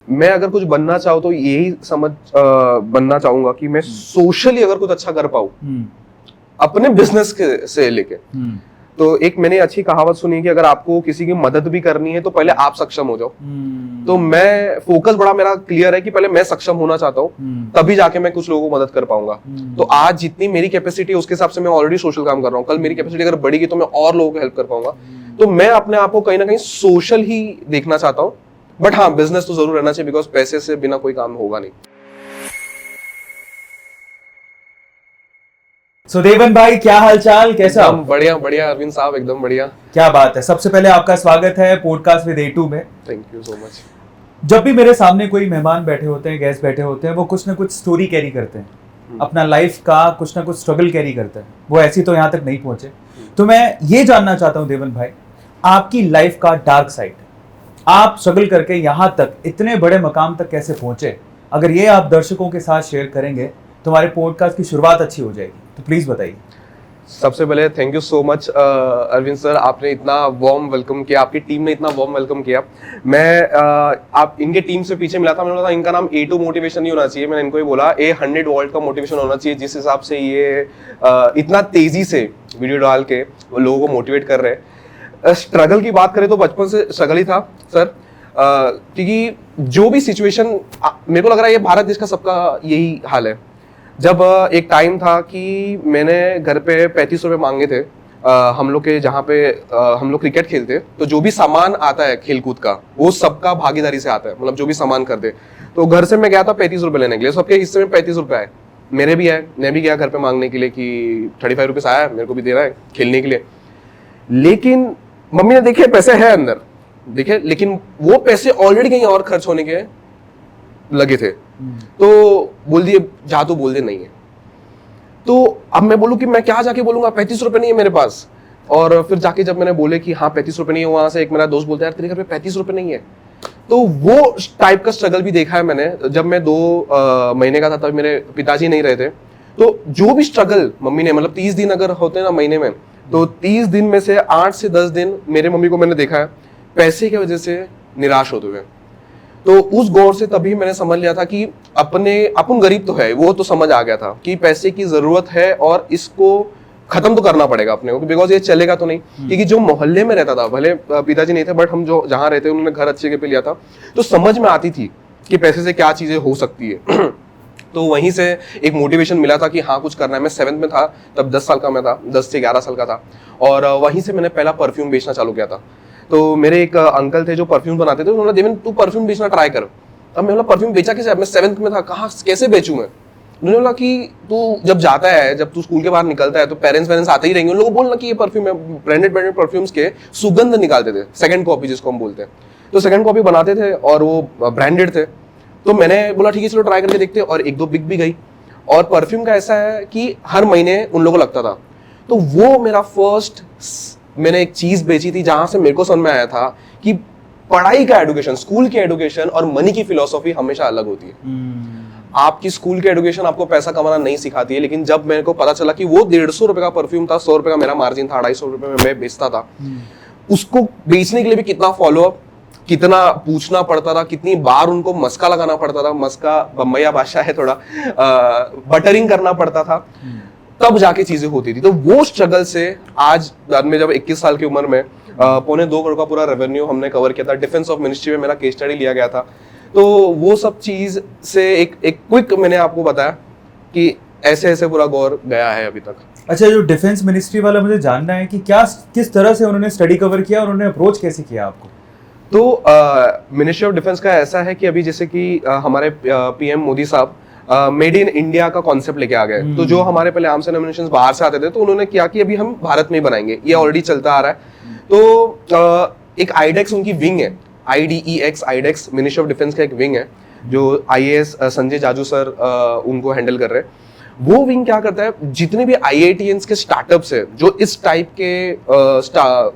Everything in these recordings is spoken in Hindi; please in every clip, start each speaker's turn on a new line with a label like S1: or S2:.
S1: मैं अगर कुछ बनना चाहूँ तो यही बनना चाहूंगा कि मैं सोशली अगर कुछ अच्छा कर पाऊँ अपने बिजनेस से लेके। तो एक मैंने अच्छी कहावत सुनी कि अगर आपको किसी की मदद भी करनी है तो पहले आप सक्षम हो जाओ। तो मैं फोकस बड़ा मेरा क्लियर है कि पहले मैं सक्षम होना चाहता हूँ, तभी जाके मैं कुछ लोगों को मदद कर पाऊंगा। तो आज जितनी मेरी कैपेसिटी है उसके हिसाब से मैं ऑलरेडी सोशल काम कर रहा हूँ, कल मेरी कैपेसिटी अगर बढ़ेगी तो मैं और लोगों को हेल्प कर पाऊंगा। तो मैं अपने आप को कहीं ना कहीं सोशल ही देखना चाहता हूँ। बट हाँ, बिजनेस तो जरूर रहना चाहिए, बिकॉज पैसे से बिना कोई काम होगा नहीं।
S2: सुदेवन भाई, क्या हालचाल, कैसा?
S1: बढ़िया बढ़िया अरविंद साहब, एकदम बढ़िया।
S2: क्या बात है। सबसे पहले आपका स्वागत है पॉडकास्ट विद A2 में।
S1: Thank you so much.
S2: जब भी मेरे सामने कोई मेहमान बैठे होते हैं, गेस्ट बैठे होते हैं, वो कुछ ना कुछ स्टोरी कैरी करते हैं, अपना लाइफ का कुछ ना कुछ स्ट्रगल कैरी करते हैं। वो ऐसी तो यहाँ तक नहीं पहुंचे। तो मैं ये जानना चाहता हूँ देवन भाई, आपकी लाइफ का डार्क साइड, आप स्ट्रगल करके यहाँ तक इतने बड़े मकाम तक कैसे पहुंचे? अगर ये आप दर्शकों के साथ शेयर करेंगे तो हमारे पॉडकास्ट की शुरुआत अच्छी हो जाएगी। तो प्लीज बताइए।
S1: सबसे पहले thank you so much Arvind sir, आपने इतना वार्म वेलकम किया, आपकी टीम ने इतना वार्म वेलकम किया। मैं आप इनके टीम से पीछे मिला था, मैंने बोला इनका नाम A2 मोटिवेशन नहीं होना चाहिए। मैंने इनको ही बोला A100 वोल्ट का मोटिवेशन होना चाहिए, जिस हिसाब से ये इतना तेजी से वीडियो डाल के लोगों को मोटिवेट कर रहे हैं। स्ट्रगल की बात करें तो बचपन से स्ट्रगल ही था सर, क्योंकि जो भी सिचुएशन, मेरे को लग रहा है ये भारत देश का सबका यही हाल है। जब एक टाइम था कि मैंने घर पे 35 रुपए मांगे थे, हम लोग के जहाँ पे हम लोग क्रिकेट खेलते, तो जो भी सामान आता है खेलकूद का वो सबका भागीदारी से आता है, मतलब जो भी सामान करते। तो घर से मैं गया था 35 रुपए लेने के लिए, सबके हिस्से में 35 रुपए आए, मेरे भी आए। मैं भी गया घर पे मांगने के लिए कि 35 रुपीज आया, मेरे को भी देना है खेलने के लिए। लेकिन मम्मी ने देखे पैसे है अंदर, देखे, लेकिन वो पैसे ऑलरेडी कहीं और खर्च होने के लगे थे। तो बोल दिए जा, तो बोल दे नहीं है। तो अब मैं बोलूं कि मैं क्या जाके बोलूंगा, 35 रुपए नहीं है मेरे पास। और फिर जाके जब मैंने बोले कि हाँ 35 रुपए नहीं है, वहां से एक मेरा दोस्त बोलता है यार तेरे घर पे 35 रुपए नहीं है। तो वो टाइप का स्ट्रगल भी देखा है मैंने। जब मैं 2 महीने का था तब मेरे पिताजी नहीं रहे थे, तो जो भी स्ट्रगल मम्मी ने, मतलब 30 दिन अगर होते ना महीने में, तो 30 दिन में से 8 से 10 दिन मेरे मम्मी को मैंने देखा है पैसे की वजह से निराश होते हुए। तो उस गौर से तभी मैंने समझ लिया था कि अपन गरीब तो है, वो तो समझ आ गया था कि पैसे की जरूरत है और इसको खत्म तो करना पड़ेगा अपने को, बिकॉज ये चलेगा तो नहीं। क्योंकि जो मोहल्ले में रहता था, भले पिताजी नहीं थे बट हम जो जहाँ रहते उन्होंने घर अच्छे पे लिया था, तो समझ में आती थी कि पैसे से क्या चीजें हो सकती है। तो वहीं से एक मोटिवेशन मिला था कि हाँ कुछ करना है। मैं 7th में था तब, 10 साल का मैं था, 10 से 11 साल का था, और वहीं से मैंने पहला परफ्यूम बेचना चालू किया था। तो मेरे एक अंकल थे जो परफ्यूम बनाते थे, उन्होंने देवन तू परफ्यूम बेचना ट्राई कर। अब मैं बोला परफ्यूम बेचा कैसे, मैं 7th में था, कहाँ कैसे बेचूं मैं। उन्होंने बोला कि तू जब जाता है, जब तू स्कूल के बाहर निकलता है तो पेरेंट्स आते ही रहेंगे, उन लोगों को बोलना कि ये परफ्यूम है। ब्रांडेड परफ्यूम्स के सुगंध निकालते थे, सेकंड कॉपी जिसको हम बोलते हैं, तो सेकंड कॉपी बनाते थे और वो ब्रांडेड थे। तो मैंने बोला ठीक है चलो ट्राई करके देखते हैं, और 1-2 बिक भी गई। और परफ्यूम का ऐसा है कि हर महीने उन लोगों को लगता था। तो वो मेरा फर्स्ट, मैंने एक चीज बेची थी जहां से मेरे को समझ में आया था कि पढ़ाई का एडुकेशन, स्कूल की एडुकेशन और मनी की फिलॉसफी हमेशा अलग होती है। आपकी स्कूल की एडुकेशन आपको पैसा कमाना नहीं सिखाती है, लेकिन जब मेरे को पता चला कि वो 150 रुपए का परफ्यूम था, 100 रुपए का मेरा मार्जिन था, 250 रुपए में मैं बेचता था, उसको बेचने के लिए भी कितना फॉलोअप, कितना पूछना पड़ता था, कितनी बार उनको मस्का लगाना पड़ता था, मस्का बम्बैया भाषा है थोड़ा, बटरिंग करना पड़ता था, तब जाके चीजें होती थी। तो वो स्ट्रगल से आज बाद में जब 21 साल की उम्र में 1.25 करोड़ का पूरा रेवेन्यू हमने कवर किया था, डिफेंस ऑफ मिनिस्ट्री में मेरा केस स्टडी लिया गया था। तो वो सब चीज से एक क्विक मैंने आपको बताया कि ऐसे ऐसे पूरा गौर गया है अभी तक।
S2: अच्छा, जो डिफेंस मिनिस्ट्री वाला मुझे जानना है कि क्या, किस तरह से उन्होंने स्टडी कवर किया और उन्होंने अप्रोच कैसे किया आपको?
S1: तो मिनिस्ट्री ऑफ डिफेंस का ऐसा है कि अभी जैसे कि हमारे PM मोदी साहब मेड इन इंडिया का कॉन्सेप्ट लेके आ गए। तो जो हमारे पहले आर्म्स एंड एम्युनिशंस बाहर से आते थे, तो उन्होंने किया कि अभी हम भारत में ही बनाएंगे, ये ऑलरेडी चलता आ रहा है। तो एक आईडेक्स उनकी विंग है, IDEX, iDEX ministry of defence का एक विंग है, जो IAS संजय जाजू सर उनको हैंडल कर रहे हैं। वो विंग क्या करता है, जितने भी IITians के स्टार्टअप्स है, जो इस टाइप के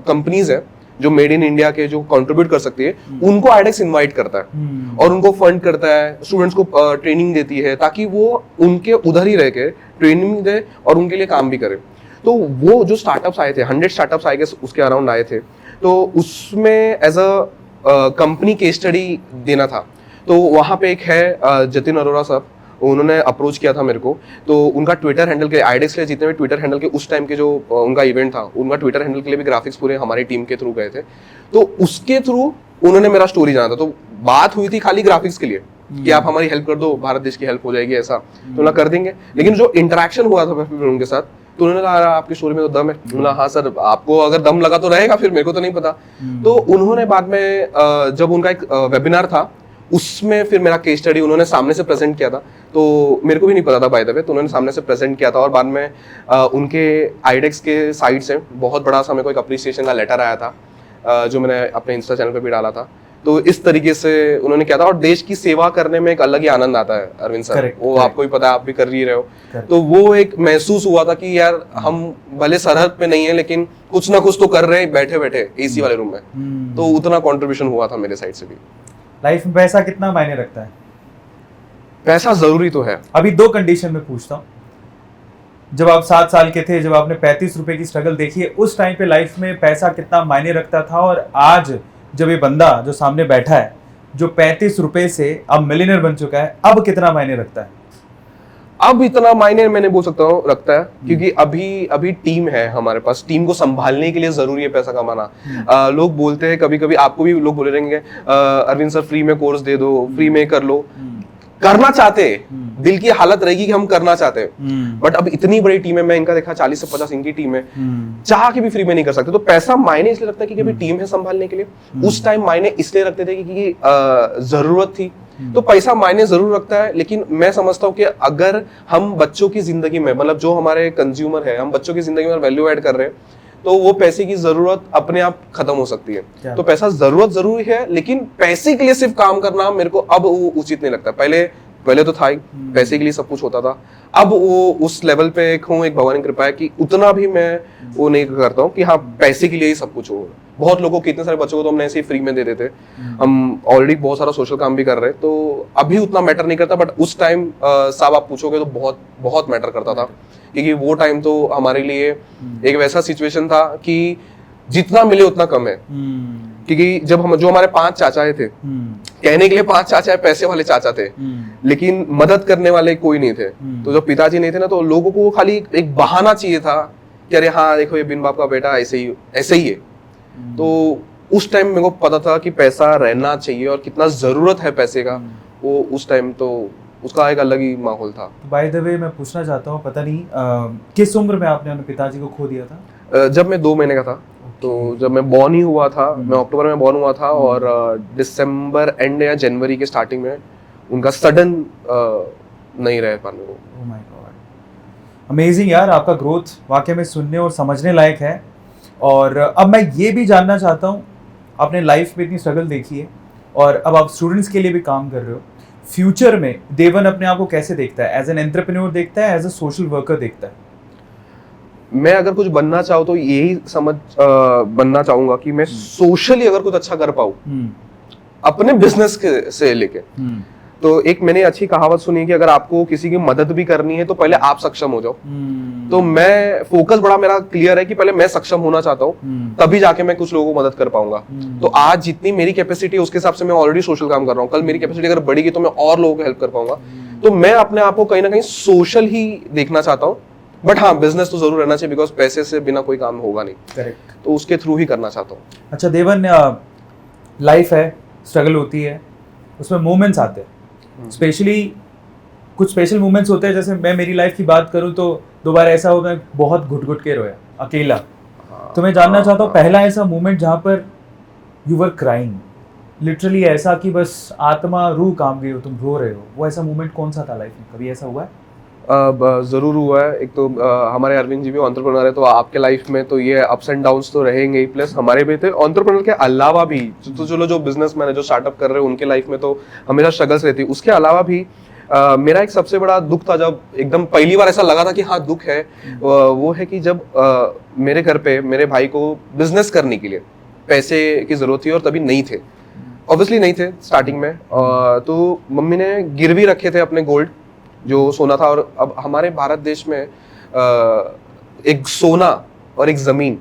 S1: कंपनीज है जो मेड इन इंडिया के जो कंट्रीब्यूट कर सकती है, उनको आईडेक्स इनवाइट करता है और उनको फंड करता है, स्टूडेंट्स को ट्रेनिंग देती है, ताकि वो उनके उधर ही रह के ट्रेनिंग दे और उनके लिए काम भी करे। तो वो जो स्टार्टअप्स आए थे, 100 स्टार्टअप्स आए थे, उसके अराउंड आए थे, तो उसमें as a company case study देना था। तो वहाँ पे एक है जतिन अरोरा साहब, उन्होंने अप्रोच किया था मेरे को। तो उनका ट्विटर हैंडल के आईडेक्स के जितने भी ट्विटर हैंडल के उस टाइम के जो उनका इवेंट था, उनका ट्विटर हैंडल के लिए भी ग्राफिक्स पूरे हमारी टीम के थ्रू गए थे। तो उसके थ्रू उन्होंने मेरा स्टोरी जाना था। तो बात हुई थी खाली ग्राफिक्स के लिए कि आप हमारी हेल्प कर दो, भारत देश की हेल्प हो जाएगी ऐसा, तो ना कर देंगे। लेकिन जो इंटरेक्शन हुआ था फिर उनके साथ, तो उन्होंने कहा आपकी स्टोरी में तो दम है। बोला हाँ सर, आपको अगर दम लगा तो रहेगा, फिर मेरे को तो नहीं पता। तो उन्होंने बाद में जब उनका एक वेबिनार था, उसमें फिर मेरा केस स्टडी उन्होंने सामने से प्रेजेंट किया था। तो मेरे को भी नहीं पता था बाय द वे, तो उन्होंने सामने से प्रेजेंट किया था। और बाद में उनके आईडेक्स के साइड से बहुत बड़ा सा मेरे को एक अप्रिसिएशन का लेटर आया था, जो मैंने अपने इंस्टा चैनल पे भी डाला था। तो इस तरीके से उन्होंने किया था। और देश की सेवा करने में एक अलग ही आनंद आता है अरविंद सर, वो आपको भी पता है, आप भी कर ही रहे हो। तो वो एक महसूस हुआ था कि यार हम भले सरहद पे नहीं है, लेकिन कुछ ना कुछ तो कर रहे हैं बैठे बैठे एसी वाले रूम में। तो उतना कंट्रीब्यूशन हुआ था मेरे साइड से भी।
S2: लाइफ में पैसा कितना मायने रखता है?
S1: पैसा जरूरी तो है।
S2: अभी 2 कंडीशन में पूछता हूँ। जब आप 7 साल के थे, जब आपने 35 रुपए की स्ट्रगल देखी है, उस टाइम पे लाइफ में पैसा कितना मायने रखता था, और आज जब ये बंदा जो सामने बैठा है, जो 35 रुपए से अब मिलियनर बन चुका है, अब कितना मायने रखता है?
S1: अब इतना मायने मैंने बोल सकता हूँ रखता है, क्योंकि अभी टीम है हमारे पास। टीम को संभालने के लिए जरूरी है पैसा कमाना। लोग बोलते हैं कभी कभी, आपको भी लोग बोले रहेंगे अरविंद सर फ्री में कोर्स दे दो, फ्री में कर लो। करना चाहते, दिल की हालत रहेगी कि हम करना चाहते हैं, बट अब इतनी बड़ी टीम है, मैं इनका देखा 40 से 50 इनकी टीम है, चाह के भी फ्री में नहीं कर सकते। तो पैसा मायने इसलिए रखता है क्योंकि अभी टीम है संभालने के लिए। उस टाइम मायने इसलिए रखते थे क्योंकि जरूरत थी। तो पैसा मायने जरूर रखता है, लेकिन मैं समझता हूँ कि अगर हम बच्चों की जिंदगी में, मतलब जो हमारे कंज्यूमर है, हम बच्चों की जिंदगी में वैल्यू ऐड कर रहे हैं, तो वो पैसे की जरूरत अपने आप खत्म हो सकती है। तो पैसा जरूरत जरूरी है, लेकिन पैसे के लिए सिर्फ काम करना मेरे को अब वो उचित नहीं लगता। पहले तो था ही, पैसे के लिए सब कुछ होता था। अब वो उस लेवल पे एक भगवान की कृपा है कि उतना भी मैं वो नहीं करता हूँ कि हाँ पैसे के लिए ही सब कुछ हो। बहुत लोगों को, कितने सारे बच्चों को तो हमने ऐसे ही फ्री में दे देते। हम ऑलरेडी बहुत सारा सोशल काम भी कर रहे हैं, तो अभी उतना मैटर नहीं करता। बट उस टाइम साहब आप पूछोगे तो बहुत बहुत मैटर करता था, क्योंकि वो टाइम तो हमारे लिए एक वैसा सिचुएशन था कि जितना मिले उतना कम है। क्योंकि जब हम, जो हमारे 5 चाचाए थे, कहने के लिए 5 चाचा पैसे वाले चाचा थे, लेकिन मदद करने वाले कोई नहीं थे। तो जब पिताजी नहीं थे ना, तो लोगों को खाली एक बहाना चाहिए था कि अरे हाँ देखो ये बिन बाप का बेटा ऐसे ही है। तो उस टाइम मेरे को पता था कि पैसा रहना चाहिए और कितना जरूरत है पैसे का। वो उस टाइम तो उसका एक अलग ही माहौल था।
S2: बाय द वे मैं पूछना चाहता हूँ, पता नहीं किस उम्र में आपने अपने पिताजी को खो दिया था?
S1: जब मैं 2 महीने का था। तो जब मैं बॉर्न ही हुआ था, मैं अक्टूबर में बॉर्न हुआ था, और दिसंबर एंड या जनवरी के स्टार्टिंग में उनका सडन नहीं रह पाने को।
S2: ओह माय गॉड, अमेजिंग यार, आपका ग्रोथ वाकई में सुनने और समझने लायक है। और अब मैं ये भी जानना चाहता हूँ, आपने लाइफ में इतनी स्ट्रगल देखी है और अब आप स्टूडेंट्स के लिए भी काम कर रहे हो। फ्यूचर में देवन अपने आप को कैसे देखता है? एज एन एंटरप्रेन्योर देखता है, एज अ सोशल वर्कर देखता है?
S1: मैं अगर कुछ बनना चाहूँ तो यही बनना चाहूंगा कि मैं सोशली अगर कुछ अच्छा कर पाऊँ अपने बिजनेस से लेके। तो एक मैंने अच्छी कहावत सुनी है कि अगर आपको किसी की मदद भी करनी है तो पहले आप सक्षम हो जाओ। तो मैं फोकस बड़ा मेरा क्लियर है कि पहले मैं सक्षम होना चाहता हूँ, तभी जाके मैं कुछ लोगों को मदद कर पाऊंगा। तो आज जितनी मेरी कैपेसिटी है उसके हिसाब से मैं ऑलरेडी सोशल काम कर रहा हूँ। कल मेरी कैपेसिटी अगर बढ़ेगी तो मैं और लोगों को हेल्प कर पाऊंगा। तो मैं अपने आप को कहीं ना कहीं सोशल ही देखना चाहता हूँ। बट हाँ, बिजनेस तो जरूर रहना चाहिए, बिकॉज पैसे से बिना कोई काम होगा नहीं।
S2: करेक्ट।
S1: तो उसके थ्रू ही करना चाहता हूँ।
S2: अच्छा देवन, लाइफ है, स्ट्रगल होती है, उसमें मोमेंट्स आते हैं, स्पेशली कुछ स्पेशल मोमेंट्स होते हैं। जैसे मैं मेरी लाइफ की बात करूं तो 2 बार ऐसा हुआ, मैं बहुत घुट के रोया अकेला। तो मैं जानना चाहता हूँ, पहला ऐसा मोमेंट जहाँ पर यू वर क्राइंग, लिटरली ऐसा कि बस आत्मा रूह काम गई हो, तुम रो रहे हो, वो ऐसा मोमेंट कौन सा था लाइफ में? कभी ऐसा हुआ है?
S1: जरूर हुआ है। एक तो हमारे अरविंद जी भी एंटरप्रेन्योर है, तो आपके लाइफ में तो ये अप्स एंड डाउन्स तो रहेंगे ही। प्लस हमारे भी थे एंटरप्रेन्योर के अलावा भी, तो चलो जो बिजनेसमैन है, जो स्टार्टअप कर रहे हैं, उनके लाइफ में तो हमेशा स्ट्रगल्स रहती है। उसके अलावा भी मेरा एक सबसे बड़ा दुख था, जब एकदम पहली बार ऐसा लगा था कि हाँ दुख है, वो है कि जब मेरे घर पे मेरे भाई को बिजनेस करने के लिए पैसे की जरूरत थी और तभी नहीं थे, ऑब्वियसली नहीं थे स्टार्टिंग में। तो मम्मी ने गिरवी रखे थे अपने गोल्ड, जो सोना था। और अब हमारे भारत देश में एक सोना और एक जमीन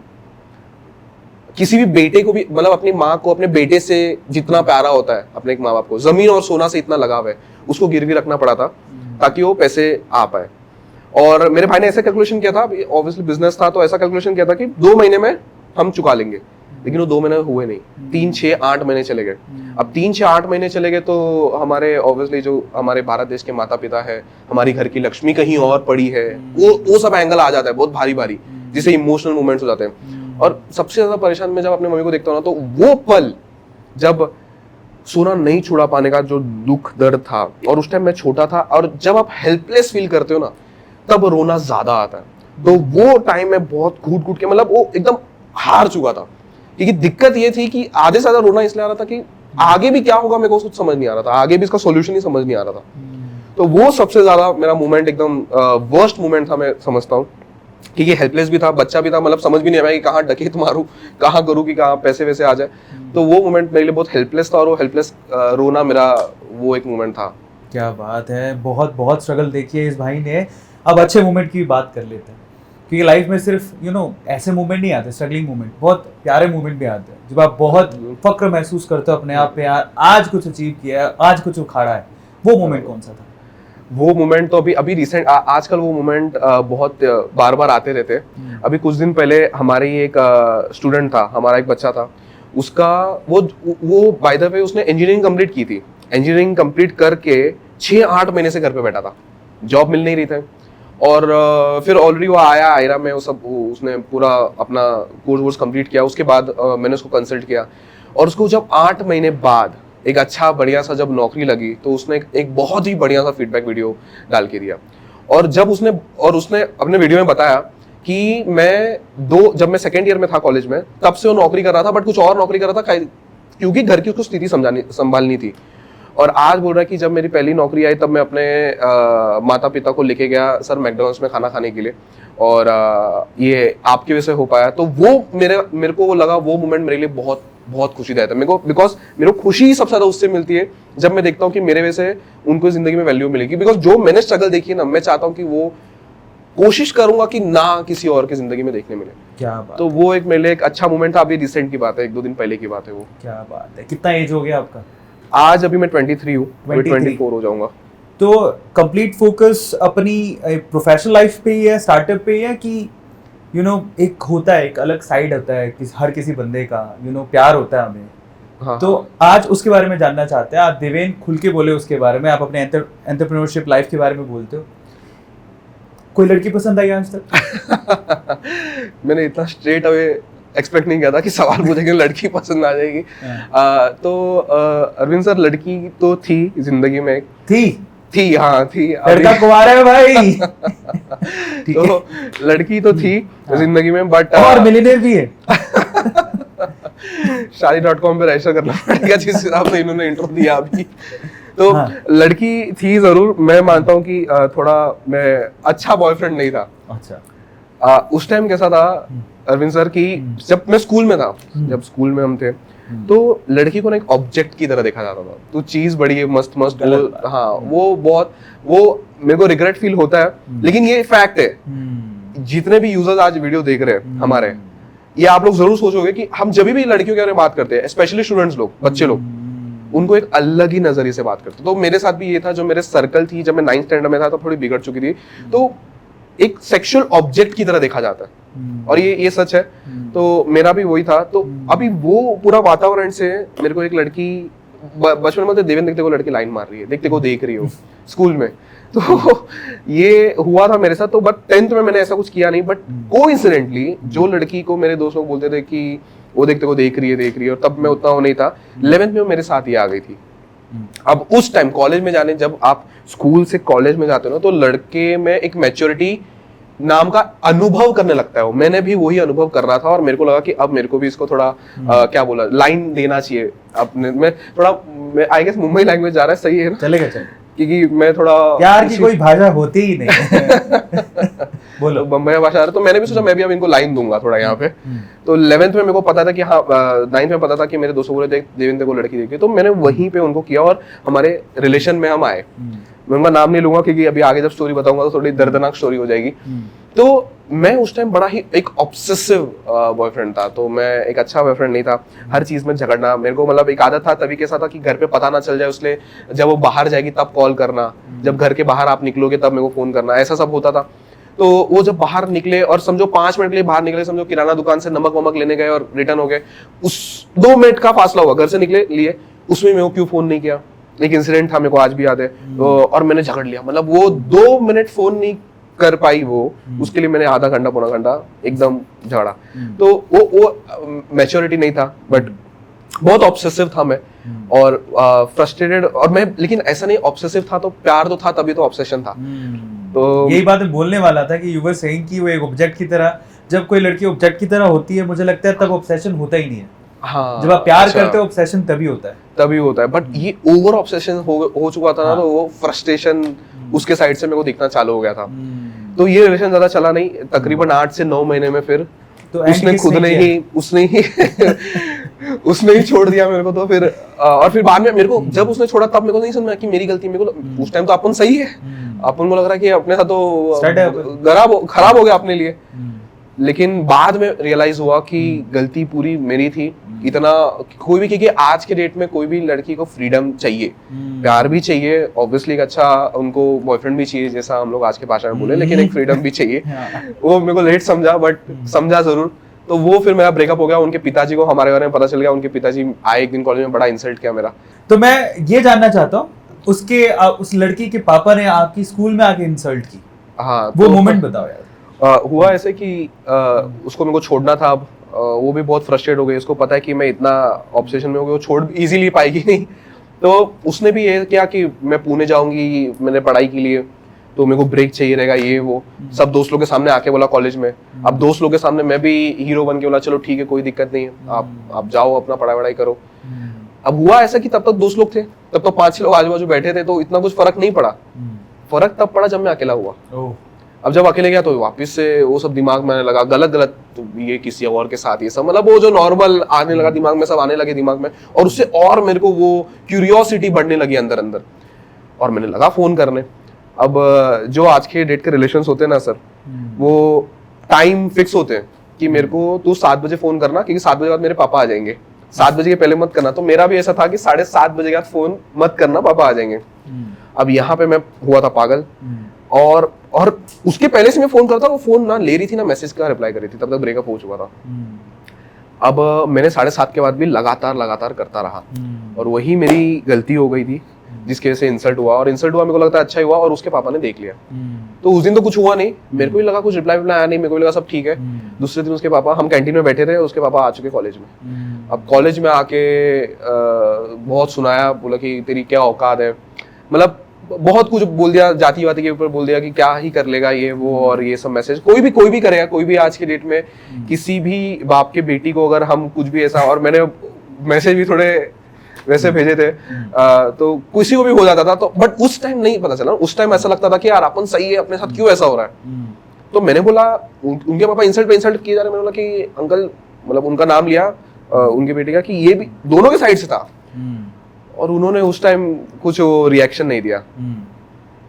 S1: किसी भी बेटे को भी, मतलब अपनी माँ को अपने बेटे से जितना प्यारा होता है अपने एक माँ बाप को, जमीन और सोना से इतना लगाव है, उसको गिरवी रखना पड़ा था ताकि वो पैसे आ पाए। और मेरे भाई ने ऐसा कैलकुलेशन किया था, ऑब्वियसली बिजनेस था तो ऐसा कैलकुलेशन किया था कि 2 महीने में हम चुका लेंगे, लेकिन वो 2 महीने हुए नहीं, 3, 6, 8 महीने चले गए। अब 3, 6, 8 महीने चले गए तो हमारे ऑब्वियसली जो हमारे भारत देश के माता पिता है, हमारी घर की लक्ष्मी कहीं और पड़ी है, वो सब एंगल आ जाता है बहुत भारी भारी, जिससे इमोशनल मोमेंट्स हो जाते हैं। और सबसे ज्यादा परेशान मैं जब अपने मम्मी को देखता हूँ ना, तो वो पल जब सोना नहीं छुड़ा पाने का जो दुख दर्द था, और उस टाइम मैं छोटा था, और जब आप हेल्पलेस फील करते हो ना तब रोना ज्यादा आता है। तो वो टाइम में बहुत घूट घूट के, मतलब वो एकदम हार चुका था, क्योंकि दिक्कत ये थी कि आधे से ज्यादा रोना इसलिए आ रहा था कि आगे भी क्या होगा मेरे को कुछ समझ नहीं आ रहा था, आगे भी इसका सॉल्यूशन ही समझ नहीं आ रहा था। तो वो सबसे ज्यादा मेरा मोमेंट एकदम वर्स्ट मोमेंट था, मैं समझता हूँ, क्योंकि हेल्पलेस भी था, बच्चा भी था, मतलब समझ भी नहीं आया कि कहाँ डकैत मारूं, कहाँ करूं कि कहाँ पैसे वैसे आ जाए। तो वो मोमेंट मेरे लिए बहुत हेल्पलेस था, और वो हेल्पलेस रोना मेरा वो एक मोमेंट था।
S2: क्या बात है, बहुत बहुत स्ट्रगल देखी है इस भाई ने। अब अच्छे मोमेंट की बात कर लेते हैं, क्योंकि लाइफ में सिर्फ ऐसे मोमेंट नहीं आते, स्ट्रगलिंग मोमेंट, बहुत प्यारे मोमेंट भी आते हैं जब आप बहुत फक्र महसूस करते हो अपने आप पे, यार आज कुछ अचीव किया है, आज कुछ उखाड़ा है। वो मोमेंट कौन सा था?
S1: वो मोमेंट तो अभी रिसेंट, आजकल वो मोमेंट बहुत बार बार आते रहते हैं। अभी कुछ दिन पहले हमारे एक स्टूडेंट था, हमारा एक बच्चा था, उसका वो बाय द वे उसने इंजीनियरिंग कंप्लीट की थी। इंजीनियरिंग कंप्लीट करके 6-8 महीने से घर पे बैठा था, जॉब मिल नहीं रही थी। और फिर ऑलरेडी वो आया आयरा में, उसने पूरा अपना कोर्स कंप्लीट किया। उसके बाद मैंने उसको कंसल्ट किया, और उसको जब 8 महीने बाद एक अच्छा बढ़िया सा जब नौकरी लगी, तो उसने एक बहुत ही बढ़िया सा फीडबैक वीडियो डाल के दिया। और जब उसने अपने वीडियो में बताया कि जब मैं सेकेंड ईयर में था कॉलेज में, तब से वो नौकरी कर रहा था, बट कुछ और नौकरी कर रहा था क्योंकि घर की उसको स्थिति संभालनी थी। और आज बोल रहा है कि जब मेरी पहली नौकरी आई तब मैं अपने माता पिता को लेके गया सर मैकडॉनल्ड्स में खाना खाने के लिए, और ये आपकी वजह से हो पाया। तो वो मेरे को वो लगा, वो मोमेंट मेरे लिए बहुत बहुत खुशीदायक था मेरे को, बिकॉज मेरे को खुशी सबसे ज्यादा उससे मिलती है जब मैं देखता हूँ कि मेरे वजह से उनको जिंदगी में वैल्यू मिलेगी। बिकॉज जो मैंने स्ट्रगल देखी है ना, मैं चाहता हूँ कि वो कोशिश करूंगा कि ना किसी और की जिंदगी में देखने मिले।
S2: क्या बात,
S1: तो वो एक मेरे लिए एक अच्छा मोमेंट था। अभी रिसेंट की बात है, 1-2 दिन पहले की बात है वो।
S2: क्या बात है। कितना एज हो गया आपका?
S1: आज अभी मैं 23 हूँ, 24 हो जाऊंगा।
S2: तो कंप्लीट फोकस अपनी प्रोफेशनल लाइफ पे ही है, स्टार्टअप पे ही है, कि एक होता है, एक अलग साइड होता है कि हर किसी बंदे का प्यार होता है हमें।
S1: हाँ,
S2: तो आज उसके बारे में जानना चाहते हैं। आप देवेन खुल के बोले उसके बारे में, आप अपने एंटरप्रेन्योरशिप लाइफ के बारे में बोलते हो। कोई लड़की पसंद आई आज तक?
S1: मैंने इतना स्ट्रेट अवे एक्सपेक्ट नहीं किया था कि सवाल पूछेंगे लड़की पसंद आ जाएगी। तो अरविंद सर, लड़की तो थी जिंदगी में, थी हाँ थी,
S2: लड़का कुंवारा है भाई।
S1: तो लड़की तो थी जिंदगी में, बट
S2: और मिलियनेयर भी है।
S1: शादी.com पे रजिस्टर करना पड़ेगा जिस हिसाब से इन्होंने इंट्रो दिया अभी। तो लड़की थी जरूर, मैं मानता हूँ कि थोड़ा मैं अच्छा बॉयफ्रेंड नहीं था।
S2: अच्छा,
S1: उस टाइम कैसा था अरविंद सर कि जब मैं स्कूल में था, जब स्कूल में हम थे, तो लड़की को ना एक ऑब्जेक्ट की तरह देखा जाता था। तो चीज बड़ी है, मस्त मस्त, वो मेरे को रिग्रेट फील होता है, लेकिन ये फैक्ट है। जितने भी यूजर्स आज वीडियो देख रहे हैं हमारे, ये आप लोग जरूर सोचोगे कि हम जब भी लड़कियों के बारे में बात करते हैं, स्पेशली स्टूडेंट्स लोग, बच्चे लोग, उनको एक अलग ही नजरिए से बात करते। तो मेरे साथ भी ये था, जो मेरे सर्कल थी जब मैं 9th स्टैंडर्ड में था तो थोड़ी बिगड़ चुकी थी, तो एक सेक्सुअल ऑब्जेक्ट की तरह देखा जाता है, और ये सच है। तो मेरा भी वही था। तो अभी वो पूरा वातावरण से मेरे को एक लड़की बचपन में, देवेन देखते को लड़की लाइन मार रही है, देखते को देख रही हो स्कूल में, तो ये हुआ था मेरे साथ। तो बट 10th में मैंने ऐसा कुछ किया नहीं, बट कोइंसिडेंटली जो लड़की को मेरे दोस्त लोग बोलते थे कि वो देखते को देख रही है, और तब मैं उतना वो नहीं था। 11th में मेरे साथ ही आ गई थी। अब उस टाइम कॉलेज में जाने, जब आप स्कूल से कॉलेज में जाते हो ना, तो लड़के में एक मैच्योरिटी नाम का अनुभव करने लगता है। वो मैंने भी वही अनुभव कर रहा था, और मेरे को लगा कि अब मेरे को भी इसको थोड़ा क्या बोला, लाइन देना चाहिए अपने में थोड़ा। आई गेस मुंबई लैंग्वेज जा रहा है, सही है ना?
S2: चलेगा,
S1: क्योंकि मैं थोड़ा
S2: यार की कोई भाषा होती ही नहीं। बोलो,
S1: बम्बई भाषा आ रहा, तो मैंने भी सोचा मैं भी अब इनको लाइन दूंगा थोड़ा यहाँ पे। तो 11th में मेरे को पता था कि हाँ, 9th में पता था कि मेरे दोस्तों बोले देवेंद्र को लड़की देखी, तो मैंने वहीं पे उनको किया, और हमारे रिलेशन में हम आए। मैं उनका नाम नहीं लूंगा क्योंकि अभी आगे जब स्टोरी बताऊंगा तो थोड़ी दर्दनाक स्टोरी हो जाएगी। तो मैं उस टाइम बड़ा ही एक ऑब्सेसिव बॉयफ्रेंड था, तो मैं एक अच्छा बॉयफ्रेंड नहीं था। हर चीज में झगड़ना, मेरे को मतलब एक आदत था तभी कैसा था कि घर पे पता ना चल जाए, उसलिए जब वो बाहर जाएगी तब कॉल करना, जब घर के बाहर आप निकलोगे तब मेरे को फोन करना, ऐसा सब होता था। तो वो जब बाहर निकले और समझो 5 मिनट के लिए बाहर निकले, समझो किराना दुकान से नमक वमक लेने गए और रिटर्न हो गए, उस 2 मिनट का फासला हुआ घर से निकले लिए, उसमें मेरे को क्यों फोन नहीं किया। एक इंसिडेंट था, मेरे को आज भी याद है। और मैंने झगड़ लिया, मतलब वो 2 मिनट फोन नहीं कर पाई वो, उसके लिए मैंने आधा घंटा पौना घंटा एकदम झगड़ा। तो वो मैच्योरिटी नहीं था, बट बहुत ऑब्सेसिव था मैं और फ्रस्ट्रेटेड। और मैं, लेकिन ऐसा नहीं ऑब्सेसिव था तो प्यार तो था, तभी तो ऑब्सेशन था। तो
S2: यही बात मैं बोलने वाला था कि यू वर सेइंग कि वो एक ऑब्जेक्ट की तरह, जब कोई लड़की ऑब्जेक्ट की तरह होती है, मुझे लगता है तब ऑब्सेशन होता ही नहीं है।
S1: हाँ,
S2: जब आप प्यार
S1: अच्छा,
S2: करते हो ऑब्सेशन तभी होता है।
S1: तभी होता है। बट ये ओवर ऑब्सेशन हो चुका था ना, तो वो फ्रस्ट्रेशन उसके साइड से मेरे को दिखना चालू हो गया था। तो ये रिलेशन ज्यादा चला नहीं, तकरीबन 8 से 9 महीने में फिर
S2: तो end
S1: उसने ही छोड़ दिया मेरे को। तो फिर और फिर बाद में मेरे को जब उसने छोड़ा तब मेरे को नहीं समझ में आया कि मेरी गलती। मेरे को उस टाइम तो अपन सही है, अपन को लग रहा है कि अपने साथ तो खराब हो गया अपने लिए। लेकिन बाद में रियलाइज हुआ कि गलती पूरी मेरी थी। इतना कोई भी, क्योंकि आज के डेट में कोई भी लड़की को फ्रीडम चाहिए, प्यार भी चाहिए, ऑब्वियसली एक अच्छा उनको बॉयफ्रेंड भी चाहिए, जैसा हम लोग आज के भाषा में बोले, लेकिन एक फ्रीडम भी चाहिए। वो मेरे को लेट समझा, बट समझा जरूर। तो वो फिर मेरा ब्रेकअप हो गया। उनके पिताजी को हमारे बारे में पता चल गया, उनके पिताजी आए एक दिन कॉलेज में, बड़ा इंसल्ट किया मेरा।
S2: तो मैं ये जानना चाहता हूँ, उस लड़की के पापा ने आपकी स्कूल में आके इंसल्ट की,
S1: हाँ,
S2: वो मोमेंट बताओ यार।
S1: हुआ ऐसे कि उसको मेरे को छोड़ना था। अब वो भी बहुत फ्रस्ट्रेट हो गई, उसको पता है कि मैं इतना ऑब्सेशन में हो गया, वो छोड़ इजीली पाएगी नहीं। तो उसने भी ये किया कि मैं पुणे जाऊंगी मैंने पढ़ाई के लिए, तो मेरे को ब्रेक चाहिए रहेगा, ये वो सब दोस्त लोग के सामने आके बोला कॉलेज में। अब दोस्त लोग के सामने मैं भी हीरो बन के बोला चलो ठीक है कोई दिक्कत नहीं है, आप जाओ अपना पढ़ाई करो। अब हुआ ऐसा कि तब तक दोस्त लोग थे, तब तो 5-6 लोग आजू बाजू बैठे थे, तो इतना कुछ फर्क नहीं पड़ा। फर्क तब पड़ा जब मैं अकेला हुआ। अब जब अकेले गया तो वापस से वो सब दिमाग में आने लगा, गलत तो ये किसी और के साथ, ये सब मतलब वो जो नॉर्मल आने लगा दिमाग में, सब आने लगे दिमाग में। और उससे और मेरे को वो क्यूरियोसिटी बढ़ने लगी अंदर अंदर, और मैंने लगा फोन करने। अब जो आज के डेट के रिलेशंस होते हैं ना सर, वो टाइम फिक्स होते हैं कि मेरे को तू 7 बजे फोन करना, क्योंकि 7 बजे बाद मेरे पापा आ जाएंगे, 7 बजे के पहले मत करना। तो मेरा भी ऐसा था कि 7:30 बजे के बाद फोन मत करना, पापा आ जाएंगे। अब यहाँ पे मैं हुआ था पागल, और उसके पहले से मैं फोन करता, वो फोन ना ले रही थी ना मैसेज का रिप्लाई कर रही थी, तब तक ब्रेकअप हो चुका था। अब मैंने 7:30 के बाद भी लगातार करता रहा, और वही मेरी गलती हो गई थी जिसकी वजह से इंसल्ट हुआ। और इंसल्ट हुआ मेरे को लगता है अच्छा ही हुआ, और उसके पापा ने देख लिया। तो उस दिन तो कुछ हुआ नहीं, मेरे को भी लगा कुछ रिप्लाई आया नहीं, मेरे को भी लगा सब ठीक है। दूसरे दिन उसके पापा, हम कैंटीन में बैठे थे, उसके पापा आ चुके कॉलेज में। अब कॉलेज में आके बहुत सुनाया, बोला कि तेरी क्या औकात है, मतलब बहुत कुछ बोल दिया, जाति वाति के ऊपर बोल दिया कि क्या ही कर लेगा ये वो, और ये सब मैसेज कोई भी करेगा, कोई भी आज के डेट में किसी भी बाप के बेटी को अगर हम कुछ भी ऐसा, और मैंने मैसेज भी थोड़े वैसे भेजे थे, तो किसी को भी हो जाता था। तो बट उस टाइम नहीं पता चला, उस टाइम ऐसा लगता था कि यार अपन सही है, अपने साथ क्यों ऐसा हो रहा है। तो मैंने बोला, उनके पापा इंसल्ट पे इंसल्ट किए जा रहे, मैंने बोला कि अंकल, मतलब उनका नाम लिया उनके बेटे का, कि ये भी दोनों के साइड से था, और उन्होंने उस टाइम कुछ रिएक्शन नहीं दिया।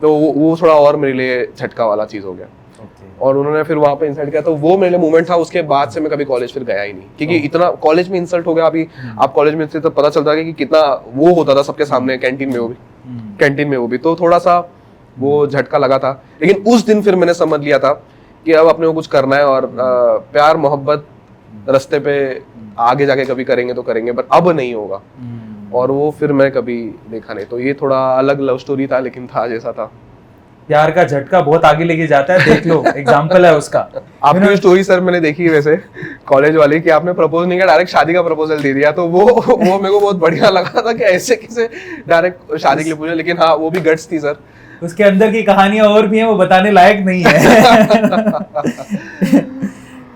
S1: तो वो थोड़ा और मेरे लिए झटका वाला चीज हो गया। और उन्होंने फिर वहां पे इंसल्ट किया, तो वो मेरे लिए मूवमेंट था। उसके बाद से मैं कभी कॉलेज फिर गया ही नहीं, क्योंकि इतना कॉलेज में इंसल्ट हो गया। अभी आप कॉलेज में थे तो पता चलता है कि कितना वो होता था सबके सामने, कैंटीन में वो भी तो थोड़ा सा वो झटका लगा था। लेकिन उस दिन फिर मैंने समझ लिया था कि अब अपने को कुछ करना है, और प्यार मोहब्बत रास्ते पे आगे जाके कभी करेंगे तो करेंगे, बट अब नहीं होगा। और वो फिर मैं कभी देखा नहीं। तो ये थोड़ा अलग लव स्टोरी था, लेकिन था जैसा था।
S2: प्यार का झटका बहुत आगे लेके जाता है, देख लो एग्जांपल है उसका।
S1: आपकी स्टोरी सर मैंने देखी है वैसे कॉलेज वाली, कि आपने प्रपोज नहीं किया, डायरेक्ट शादी का प्रपोजल दे दिया। तो वो मेरे को बहुत बढ़िया लगा था कि ऐसे कैसे डायरेक्ट शादी के लिए पूछा। लेकिन हाँ, वो भी गट्स थी सर।
S2: उसके अंदर की कहानियां और भी हैं, वो बताने लायक नहीं है।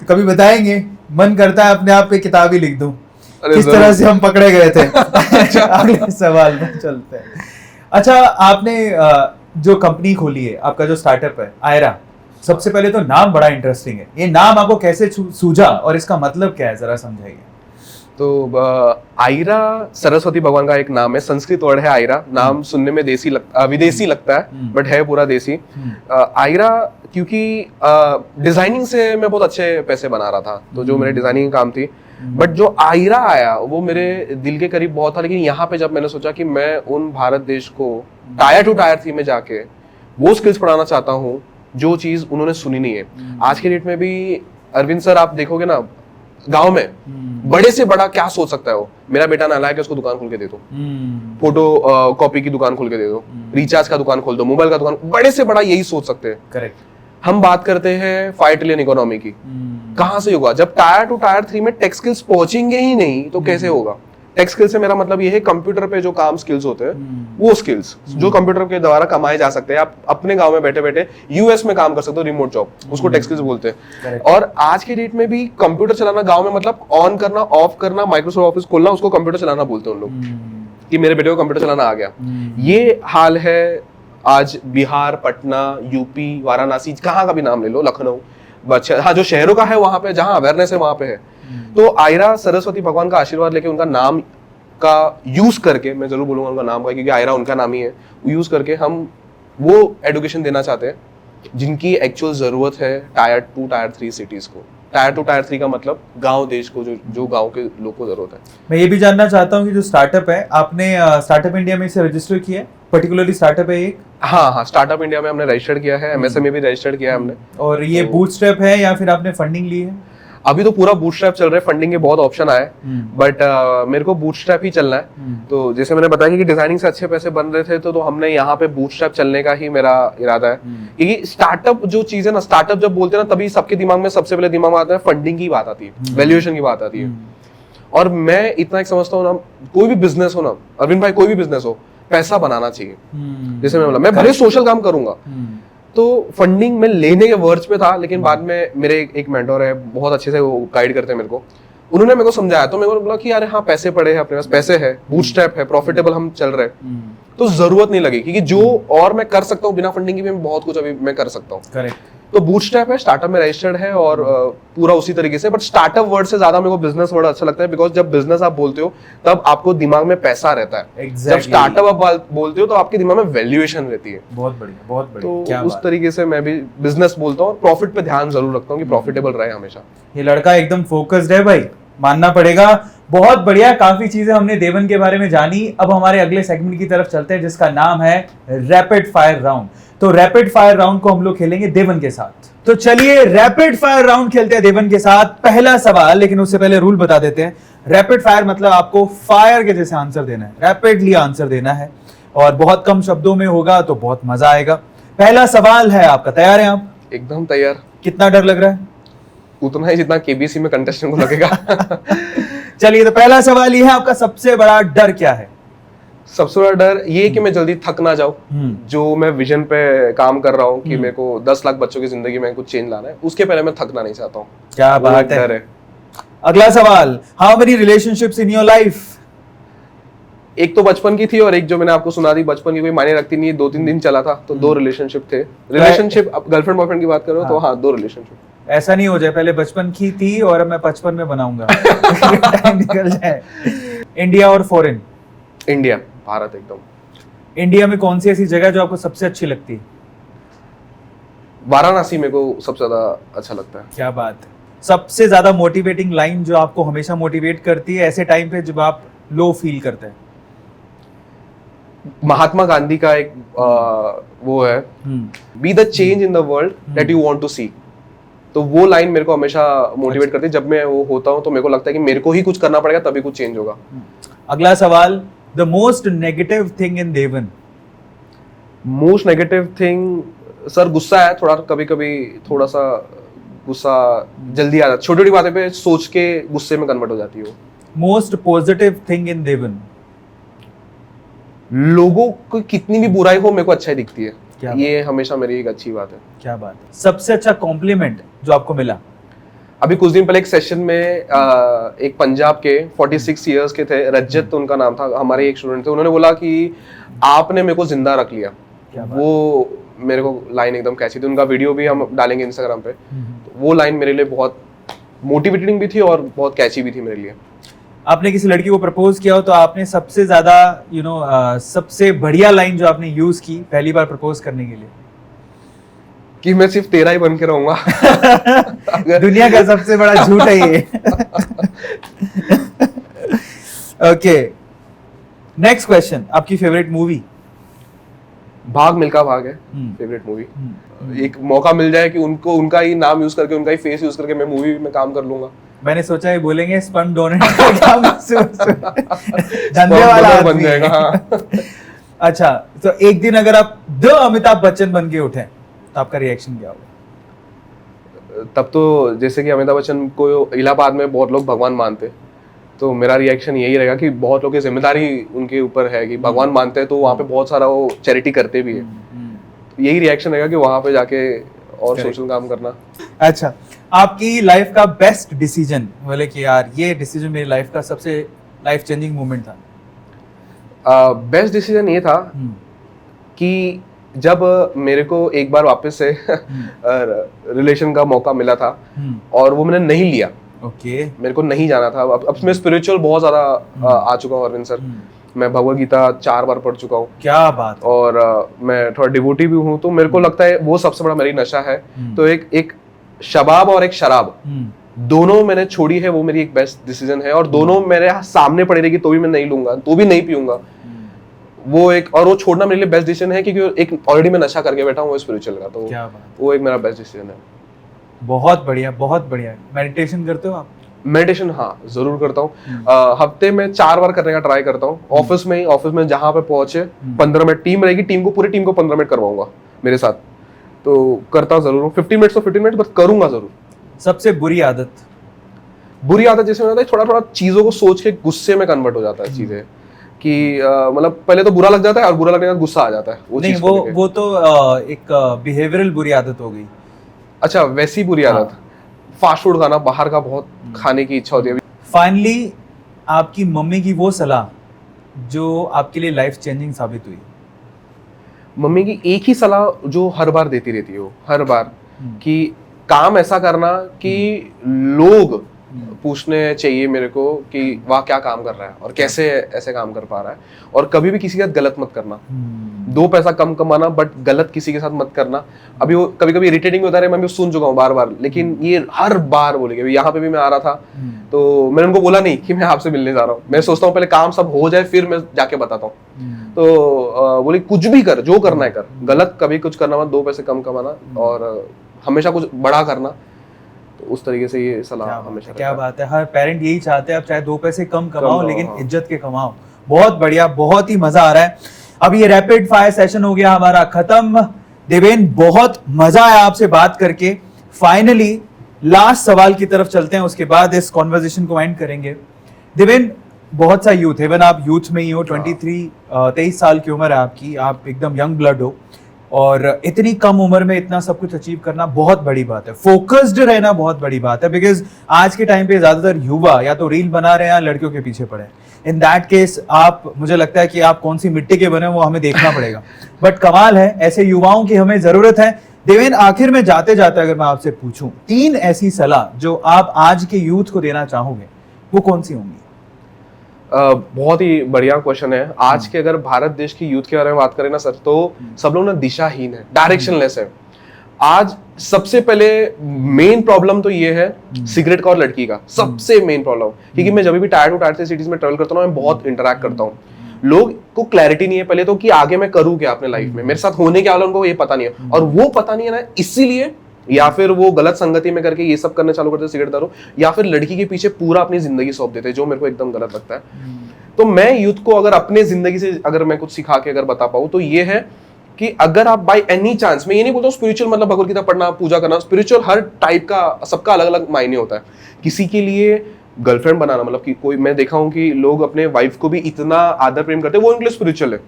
S2: तो कभी बताएंगे, मन करता है अपने आप पे किताब ही लिख दूं, किस तरह से हम पकड़े गए थे। अगले सवाल में चलते हैं। अच्छा, आपने जो कंपनी खोली है, आपका जो स्टार्टअप है आयरा, सबसे पहले तो नाम बड़ा इंटरेस्टिंग है। ये नाम आपको कैसे सूझा और इसका मतलब क्या है, जरा समझाइए।
S1: तो आयरा सरस्वती भगवान का एक नाम है, संस्कृत वर्ड है आयरा, नाम सुनने में विदेशी लगता है बट है पूरा देसी। आयरा क्योंकि डिजाइनिंग से मैं बहुत अच्छे पैसे बना रहा था, तो जो मेरे डिजाइनिंग का काम थी, बट जो आयरा आया वो मेरे दिल के करीब बहुत था। लेकिन यहाँ पे जब मैंने सोचा कि मैं उन भारत देश को टायर 2 टायर 3 में जाके वो स्किल्स पढ़ाना चाहता हूँ जो चीज उन्होंने सुनी नहीं है। आज के डेट में भी अरविंद सर आप देखोगे ना, गांव में बड़े से बड़ा क्या सोच सकता है वो, मेरा बेटा नालायक है उसको दुकान खोल के दे दो, फोटो कॉपी की दुकान खोल के दे दो, रिचार्ज का दुकान खोल दो, मोबाइल का दुकान, बड़े से बड़ा यही सोच सकते हैं।
S2: करेक्ट।
S1: हम बात करते हैं 5 ट्रिलियन इकोनॉमी की, कहां से होगा जब टायर 2 टायर 3 में टेक स्किल्स पहुंचेंगे ही नहीं तो कैसे होगा। टेक स्किल से मेरा मतलब ये है कंप्यूटर पे जो काम स्किल्स होते हैं वो स्किल्स जो कंप्यूटर के द्वारा कमाए जा सकते हैं। आप अपने गांव में बैठे बैठे यूएस में काम कर सकते हो, रिमोट जॉब, उसको टेक स्किल्स बोलते हैं। और आज के डेट में भी कंप्यूटर चलाना गांव में मतलब ऑन करना, ऑफ करना, माइक्रोसॉफ्ट ऑफिस खोलना, उसको कंप्यूटर चलाना बोलते हैं उन लोग कि मेरे बेटे को कंप्यूटर चलाना आ गया। ये हाल है आज बिहार, पटना, यूपी, वाराणसी, कहाँ का भी नाम ले लो, लखनऊ, हाँ जो शहरों का है वहां पे, जहां अवेयरनेस है वहां पे है। तो आयरा सरस्वती भगवान का आशीर्वाद लेके, उनका नाम का यूज करके, मैं जरूर बोलूंगा उनका नाम का क्योंकि आयरा उनका नाम ही है, यूज करके हम वो एडुकेशन देना चाहते हैं जिनकी एक्चुअल जरूरत है टायर 2 टायर 3 सिटीज को। टायर 2 टायर 3 का मतलब गांव देश को, जो गांव के लोग को जरूरत है।
S2: मैं ये भी जानना चाहता हूँ कि जो स्टार्टअप है, आपने स्टार्टअप इंडिया में इसे रजिस्टर किया है, पर्टिकुलरली स्टार्टअप है एक?
S1: हाँ, स्टार्टअप इंडिया में हमने रजिस्टर्ड किया है, एमएसएमई भी रजिस्टर्ड किया है हमने।
S2: और ये बूटस्ट्रैप है या फिर आपने फंडिंग ली है?
S1: अभी तो पूरा बूटस्ट्रैप चल रहा है, फंडिंग के बहुत ऑप्शन आए, बट मेरे को बूटस्ट्रैप ही चलना है। तो जैसे मैंने बताया कि डिजाइनिंग से अच्छे पैसे बन रहे थे, तो हमने यहाँ पे बूटस्ट्रैप चलने का ही मेरा इरादा है। क्योंकि स्टार्टअप जो चीज है ना, स्टार्टअप जब बोलते हैं ना, तभी सबके दिमाग में सबसे पहले दिमाग में आता है फंडिंग की बात आती है, वैल्यूएशन की बात आती है। और मैं इतना एक समझता हूँ ना, कोई भी बिजनेस हो ना अरविंद भाई, कोई भी बिजनेस हो, पैसा बनाना चाहिए। जैसे मैं बोला, मैं भले सोशल काम करूंगा, तो फंडिंग में लेने के वर्ड्स पे था, लेकिन बाद में मेरे एक मेंटोर है, बहुत अच्छे से वो गाइड करते हैं मेरे को, उन्होंने मेरे को समझाया, तो मेरे को बोला कि यार हाँ पैसे पड़े हैं अपने पास, पैसे है, बूटस्ट्रैप है, प्रॉफिटेबल हम चल रहे हैं, तो जरूरत नहीं लगी, क्योंकि जो और मैं कर सकता हूँ बिना फंडिंग के भी, मैं बहुत कुछ अभी मैं कर सकता हूँ।
S2: करेक्ट।
S1: तो बूटस्ट्रैप है, स्टार्टअप में रजिस्टर्ड है और पूरा उसी तरीके से। बट स्टार्टअप वर्ड से ज्यादा मेरे को बिजनेस वर्ड अच्छा लगता है, बिकॉज जब बिजनेस आप बोलते हो तब आपको दिमाग में पैसा रहता है। जब स्टार्टअप आप बोलते हो तो आपके दिमाग में वैल्यूएशन रहती है।
S2: बहुत बढ़िया, बहुत बढ़िया।
S1: तो
S2: क्या
S1: उस तरीके से मैं भी बिजनेस बोलता हूँ, प्रॉफिट पे ध्यान जरूर रखता हूँ कि प्रॉफिटेबल रहे हमेशा।
S2: ये लड़का एकदम फोकस्ड है भाई, मानना पड़ेगा। बहुत बढ़िया, काफी चीजें हमने देवन के बारे में जानी। अब हमारे अगले सेगमेंट की तरफ चलते हैं जिसका नाम है रैपिड फायर राउंड। तो रैपिड फायर राउंड को हम लोग खेलेंगे देवन के साथ। तो चलिए रैपिड फायर राउंड खेलते हैं देवन के साथ। पहला सवाल, लेकिन उससे पहले रूल बता देते हैं। रैपिड फायर मतलब आपको फायर के जैसे आंसर देना है, रैपिडली आंसर देना है, और बहुत कम शब्दों में होगा तो बहुत मजा आएगा। पहला सवाल है आपका, तैयार हैं आप?
S1: एकदम तैयार।
S2: कितना डर लग रहा है?
S1: उतना ही जितना केबीसी में कंटेस्टेंट को लगेगा।
S2: चलिए, तो पहला सवाल ये है, आपका सबसे बड़ा डर क्या है?
S1: सबसे बड़ा डर ये है कि मैं जल्दी थक ना जाऊं। जो मैं विजन पे काम कर रहा हूं कि मेरे को 10 लाख बच्चों की जिंदगी में कुछ चेंज लाना है, उसके पहले मैं थकना नहीं चाहता हूं।
S2: क्या बात है। अगला सवाल, how many relationships in your life?
S1: एक तो बचपन की थी और एक जो मैंने आपको सुना दी, बचपन की कोई मायने रखती नहीं है, 2-3 दिन चला था, तो 2 रिलेशनशिप थे। रिलेशनशिप अब गर्लफ्रेंड बॉयफ्रेंड की बात करो तो हाँ 2 रिलेशनशिप।
S2: ऐसा नहीं हो जाए पहले बचपन की थी और अब मैं 55 में बनाऊंगा। टाइम निकल जाए। इंडिया और फॉरेन?
S1: इंडिया, भारत एकदम।
S2: इंडिया में कौन सी ऐसी जगह जो आपको सबसे अच्छी लगती है?
S1: वाराणसी मेरे को सबसे ज्यादा अच्छा लगता है।
S2: क्या बात है। सबसे ज्यादा मोटिवेटिंग लाइन जो आपको हमेशा मोटिवेट करती है ऐसे टाइम पे जब आप लो फील करते हैं?
S1: महात्मा गांधी का एक वो है, be the change in the world that you want to see. तो वो लाइन मेरे को हमेशा मोटिवेट करती है। जब मैं वो होता हूँ तो मेरे को लगता है कि मेरे को ही कुछ करना पड़ेगा तभी कुछ चेंज होगा।
S2: अगला सवाल, the most negative thing in Devan?
S1: Most negative thing sir गुस्सा है थोड़ा, कभी कभी थोड़ा सा गुस्सा जल्दी आ जाता है, छोटी छोटी बातें पे सोच के गुस्से में कन्वर्ट हो जाती है।
S2: मोस्ट पॉजिटिव थिंग इन देवन?
S1: लोगों को कितनी भी बुराई हो मेरे को अच्छा ही दिखती है।
S2: क्या
S1: ये हमेशा मेरी एक अच्छी बात है।
S2: क्या बात है। सबसे अच्छा कॉम्प्लीमेंट जो आपको मिला?
S1: अभी कुछ दिन पहले एक सेशन में एक पंजाब के 46 इयर्स के थे, रजत उनका नाम था, हमारे एक स्टूडेंट थे, उन्होंने बोला कि आपने मेरे को जिंदा रख लिया। वो मेरे को लाइन एकदम कैची थी, उनका वीडियो भी हम डालेंगे इंस्टाग्राम पे। तो वो लाइन मेरे लिए बहुत मोटिवेटिंग भी थी और बहुत कैची भी थी मेरे लिए।
S2: आपने किसी लड़की को प्रपोज किया हो तो आपने सबसे ज्यादा सबसे बढ़िया लाइन जो आपने यूज की पहली बार प्रपोज करने के लिए?
S1: कि मैं सिर्फ तेरा ही बन के रहूंगा।
S2: दुनिया का सबसे बड़ा झूठ है ये। ओके, नेक्स्ट क्वेश्चन, आपकी फेवरेट मूवी?
S1: भाग मिल्खा भाग है फेवरेट मूवी। एक मौका मिल जाए कि उनको उनका ही नाम यूज करके, उनका ही फेस यूज करके मैं मूवी में काम कर लूंगा।
S2: मैंने सोचा ये बोलेंगे स्पर्म डोनेट धंधे वाला
S1: बन
S2: आदमी
S1: जाएगा।
S2: है।
S1: हाँ।
S2: अच्छा, तो एक दिन अगर आप द अमिताभ बच्चन बन के उठे तो आपका रिएक्शन क्या होगा?
S1: तब तो जैसे कि अमिताभ बच्चन को इलाहाबाद में बहुत लोग भगवान मानते, तो मेरा रिएक्शन यही रहेगा कि बहुत लोग की जिम्मेदारी उनके ऊपर है कि भगवान मानते हैं तो वहाँ पे बहुत सारा वो चैरिटी करते भी है। यही रिएक्शन रहेगा कि वहाँ पे जाके और सोशल काम करना।
S2: अच्छा, आपकी लाइफ का बेस्ट डिसीजन, बोले कि यार ये डिसीजन मेरी लाइफ का सबसे लाइफ चेंजिंग मोमेंट था?
S1: बेस्ट डिसीजन ये था कि जब मेरे को एक बार वापस से रिलेशन का मौका मिला था और वो मैंने नहीं लिया।
S2: ओके,
S1: मेरे को नहीं जाना था। अब मैं स्पिरिचुअल बहुत ज्यादा आ चुका हूँ अरविंद सर। मैं भगवत गीता 4 बार पढ़ चुका हूँ।
S2: क्या बात है।
S1: और मैं थोड़ा डिवोटी भी हूँ, तो मेरे को लगता है वो सबसे बड़ा मेरी नशा है। तो एक शबाब और एक शराब दोनों मैंने छोड़ी है, वो मेरी एक बेस्ट डिसीजन है। और दोनों मेरे सामने पड़ी रहेगी तो भी मैं नहीं लूंगा, तो भी नहीं पीऊंगा। वो एक, और वो छोड़ना मेरे लिए बेस्ट डिसीजन है क्योंकि एक ऑलरेडी मैं नशा करके बैठा हूँ वो स्पिरिचुअल का, तो
S2: क्या बात।
S1: वो एक मेरा बेस्ट डिसीजन है।
S2: बहुत बढ़िया, बहुत बढ़िया। मेडिटेशन करते हो आप?
S1: मेडिटेशन हाँ जरूर करता हूँ। हफ्ते में 4 बार करने का ट्राई करता हूँ। ऑफिस में जहाँ पे पहुंचे 15 मिनट, टीम रहेगी, पूरी टीम को 15 मिनट करवाऊंगा मेरे साथ, तो करता जरूर हूँ। 15 मिनट तो 15 मिनट बस करूंगा जरूर।
S2: सबसे बुरी आदत?
S1: बुरी आदत जैसे होता है थोड़ा थोड़ा चीजों को सोच के गुस्से में कन्वर्ट हो जाता है चीजें, कि मतलब पहले तो बुरा लग जाता है और बुरा लगने का गुस्सा आ जाता है वो
S2: नहीं,
S1: चीज
S2: वो तो एक बिहेवियरल बुरी आदत हो गई।
S1: अच्छा, वैसी बुरी आदत फास्ट फूड खाना, बाहर का बहुत खाने की इच्छा होती है।
S2: फाइनली आपकी मम्मी की वो सलाह जो आपके लिए लाइफ चेंजिंग साबित हुई?
S1: मम्मी की एक ही सलाह जो हर बार देती रहती है, वो हर बार, कि काम ऐसा करना कि लोग पूछने चाहिए मेरे को कि वाह क्या काम कर रहा है और कैसे ऐसे काम कर पा रहा है, और कभी भी किसी के साथ गलत मत करना। 2 पैसा कम कमाना बट गलत किसी के साथ मत करना। अभी वो कभी कभी इरिटेटिंग होता है, मैं भी सुन चुका हूँ बार बार, लेकिन ये हर बार बोलेंगे। यहाँ पे भी मैं आ रहा था तो मैंने उनको बोला नहीं कि मैं आपसे मिलने जा रहा हूँ, मैं सोचता हूँ पहले काम सब हो जाए फिर मैं जाके बताता हूँ। तो बोले कुछ भी कर, जो करना है कर, गलत कभी कुछ करना मत, 2 पैसे कम कमाना और हमेशा कुछ बड़ा करना। तो उस तरीके से ये सलाह हमेशा।
S2: क्या बात है, हर पेरेंट यही चाहते हैं, आप चाहे 2 पैसे कम कमाओ लेकिन इज्जत के कमाओ। बहुत बढ़िया, बहुत ही मजा आ रहा है। अब ये रैपिड फायर सेशन हो गया हमारा खत्म। देवेन, बहुत मजा आया आपसे बात करके। फाइनली लास्ट सवाल की तरफ चलते हैं, उसके बाद इस कॉन्वर्सेशन को एंड करेंगे। देवेन, बहुत सा यूथ है, आप यूथ में ही हो, 23 साल की उम्र है आपकी, आप एकदम यंग ब्लड हो, और इतनी कम उम्र में इतना सब कुछ अचीव करना बहुत बड़ी बात है। फोकस्ड रहना बहुत बड़ी बात है, बिकॉज आज के टाइम पे ज्यादातर युवा या तो रील बना रहे हैं या लड़कियों के पीछे पड़े हैं। इन दैट केस आप, मुझे लगता है कि आप कौन सी मिट्टी के बने वो हमें देखना पड़ेगा। बट कमाल है, ऐसे युवाओं की हमें जरूरत है। देवेन, आखिर में जाते जाते अगर मैं आपसे पूछूं 3 ऐसी सलाह जो आप आज के यूथ को देना चाहोगे, वो कौन सी होंगी?
S1: बहुत ही बढ़िया क्वेश्चन है। आज के अगर भारत देश की यूथ के बारे में बात करें ना सर, तो सब लोग ना दिशाहीन है, डायरेक्शनलेस है। आज सबसे पहले मेन प्रॉब्लम तो ये है सिगरेट का और लड़की का, सबसे मेन प्रॉब्लम। क्योंकि मैं जब भी टायर से सिटीज में ट्रेवल करता हूँ, मैं बहुत इंटरेक्ट करता हूँ, लोग को क्लैरिटी नहीं है पहले तो कि आगे मैं करूँ क्या अपने लाइफ में, मेरे साथ होने क्या वाला उनको ये पता नहीं है। और वो पता नहीं है ना, इसीलिए या फिर वो गलत संगति में करके ये सब करने चालू करते हैं, सिगरेट दारू, या फिर लड़की के पीछे पूरा अपनी जिंदगी सौंप देते हैं, जो मेरे को एकदम गलत लगता है। तो मैं यूथ को अगर अपने जिंदगी से अगर मैं कुछ सिखा के अगर बता पाऊँ तो ये है कि अगर आप बाय एनी चांस, मैं ये नहीं बोलता हूँ स्पिरिचुअल मतलब भगवत गीता पढ़ना, पूजा करना, स्पिरिचुअल हर टाइप का, सबका अलग अलग मायने होता है। किसी के लिए गर्लफ्रेंड बनाना, मतलब कि कोई, मैं देखा हूँ कि लोग अपने वाइफ को भी इतना आदर प्रेम करते हैं, वो उनके लिए स्पिरिचुअल है।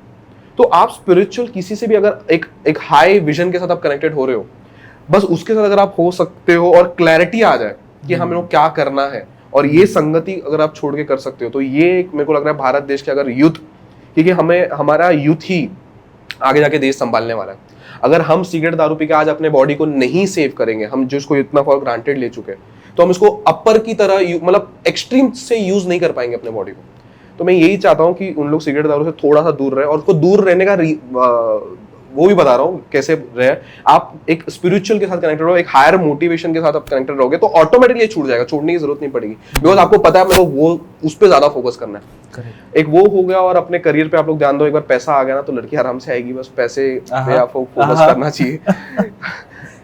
S1: तो आप स्पिरिचुअल किसी से भी अगर एक हाई विजन के साथ आप कनेक्टेड हो रहे हो, बस उसके साथ अगर आप हो सकते हो और क्लैरिटी आ जाए कि हमें लोग क्या करना है, और ये संगति अगर आप छोड़ के कर सकते हो, तो ये मेरे को लग रहा है भारत देश के अगर यूथ, क्योंकि हमें हमारा यूथ ही आगे जाके देश संभालने वाला है। अगर हम सिगरेट दारू पी के आज अपने बॉडी को नहीं सेव करेंगे, हम जिसको इतना फॉर ग्रांटेड ले चुके हैं, तो हम इसको अपर की तरह मतलब एक्सट्रीम से यूज नहीं कर पाएंगे अपने बॉडी को। तो मैं यही चाहता हूँ कि उन लोग सिगरेट दारू से थोड़ा सा दूर रहे, और उसको दूर रहने का वो भी बता रहा हूँ कैसे रहे। आप एक स्पिरिचुअल के साथ कनेक्टेड रहो, एक हायर मोटिवेशन के साथ आप कनेक्टेड रहोगे तो ऑटोमेटिकली छूट जाएगा, छोड़ने की जरूरत नहीं पड़ेगी, बिकॉज आपको पता है मेरे को वो उस पर ज्यादा फोकस करना है। एक वो हो गया, और अपने करियर पे आप लोग ध्यान दो, एक बार पैसा आ गया ना तो लड़की आराम से आएगी, बस पैसे पे आपको फोकस करना चाहिए।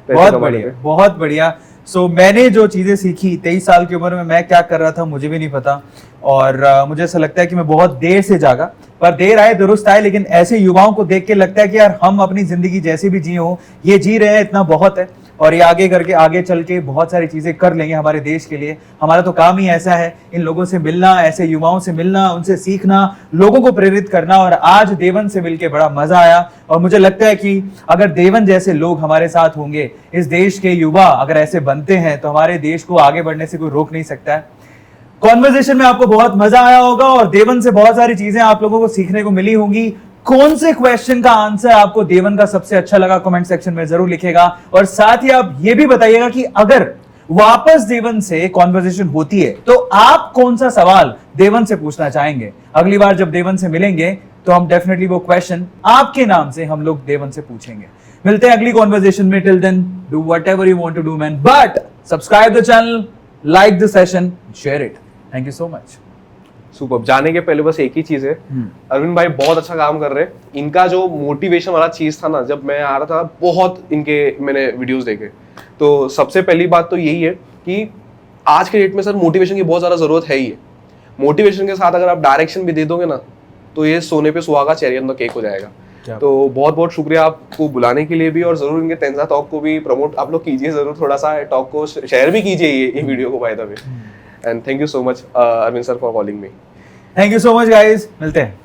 S2: बहुत बढ़िया, बहुत बढ़िया। सो मैंने जो चीजें सीखी 23 साल की उम्र में, मैं क्या कर रहा था मुझे भी नहीं पता, और मुझे ऐसा लगता है कि मैं बहुत देर से जागा, पर देर आए दुरुस्त आए। लेकिन ऐसे युवाओं को देख के लगता है कि यार हम अपनी जिंदगी जैसे भी जिए हो, ये जी रहे हैं इतना बहुत है, और ये आगे करके आगे चल के बहुत सारी चीजें कर लेंगे हमारे देश के लिए। हमारा तो काम ही ऐसा है, इन लोगों से मिलना, ऐसे युवाओं से मिलना, उनसे सीखना, लोगों को प्रेरित करना। और आज देवन से मिलके बड़ा मजा आया, और मुझे लगता है कि अगर देवन जैसे लोग हमारे साथ होंगे, इस देश के युवा अगर ऐसे बनते हैं, तो हमारे देश को आगे बढ़ने से कोई रोक नहीं सकता है। कॉन्वर्सेशन में आपको बहुत मजा आया होगा, और देवन से बहुत सारी चीजें आप लोगों को सीखने को मिली होंगी। कौन से क्वेश्चन का आंसर आपको देवन का सबसे अच्छा लगा, कमेंट सेक्शन में जरूर लिखेगा। और साथ ही आप ये भी बताइएगा कि अगर वापस देवन से कॉन्वर्सेशन होती है तो आप कौन सा सवाल देवन से पूछना चाहेंगे। अगली बार जब देवन से मिलेंगे तो हम डेफिनेटली वो क्वेश्चन आपके नाम से हम लोग देवन से पूछेंगे। मिलते हैं अगली कॉन्वर्सेशन में। Till then do whatever you want to do man, but subscribe the channel, like the session, share it. Thank you so much.
S1: Super. जाने के पहले बस एक ही चीज है, अरविंद भाई बहुत अच्छा काम कर रहे हैं। इनका जो मोटिवेशन वाला चीज था ना, जब मैं आ रहा था बहुत इनके मैंने वीडियोस देखे, तो सबसे पहली बात तो यही है कि आज के डेट में सर मोटिवेशन की बहुत ज्यादा जरूरत है ही है। मोटिवेशन के साथ अगर आप डायरेक्शन भी दे दोगे ना, तो ये सोने पे सुहागा, चेरी ऑन द केक हो जाएगा। तो बहुत बहुत शुक्रिया आपको बुलाने के लिए भी, और जरूर इनके तेंजा टॉक को भी प्रमोट आप लोग कीजिए, जरूर थोड़ा सा टॉक को शेयर भी कीजिए ये वीडियो को by the way. And thank you so much Arvind sir for calling me.
S2: Thank you so much guys, मिलते हैं।